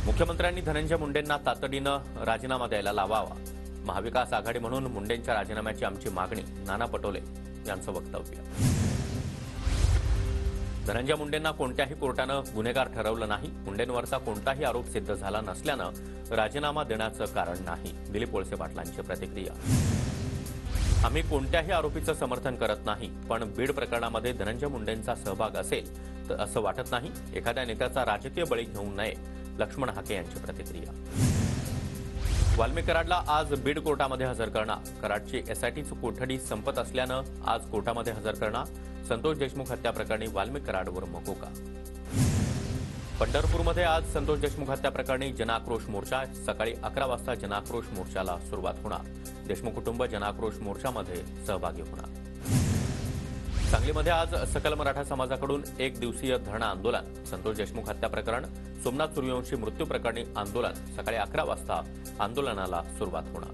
मुख्यमंत्र्यांनी धनंजय मुंडेंना तातडीनं राजीनामा द्यायला लावावा. महाविकास आघाडी म्हणून मुंडेंच्या राजीनाम्याची आमची मागणी. नाना पटोले यांचं वक्तव्य. धनंजय मुंडेंना कोणत्याही कोर्टानं गुन्हेगार ठरवलं नाही. मुंडेंवरचा कोणताही आरोप सिद्ध झाला नसल्यानं राजीनामा देण्याचं कारण नाही. दिलीप वळसे पाटलांची प्रतिक्रिया. आम्ही कोणत्याही आरोपीचं समर्थन करत नाही, पण बीड प्रकरणामध्ये धनंजय मुंडेंचा सहभाग असेल तर असं वाटत नाही. एखाद्या नेत्याचा राजकीय बळी घेऊ नये. लक्ष्मण हाके यांची प्रतिक्रिया. वाल्मिक कराडला आज बीड कोर्टामध्ये हजर करणार. कराडची एसआयटीची कोठडी संपत असल्यानं आज कोर्टामध्ये हजर करणार. संतोष देशमुख हत्या प्रकरणी वाल्मिक कराडवर मकोका. पंढरपूरमध्ये आज संतोष देशमुख हत्या प्रकरणी जनाक्रोश मोर्चा. सकाळी 11 वाजता जनाक्रोश मोर्चाला सुरुवात होणार. देशमुख कुटुंब जनाक्रोश मोर्चामध्ये सहभागी होणार. सांगलीमध्ये आज सकल मराठा समाजाकडून 1 दिवसीय धरणं आंदोलन. संतोष देशमुख हत्या प्रकरण, सोमनाथ सूर्यवंशी मृत्यू प्रकरणी आंदोलन. सकाळी 11 वाजता आंदोलनाला सुरुवात होणार.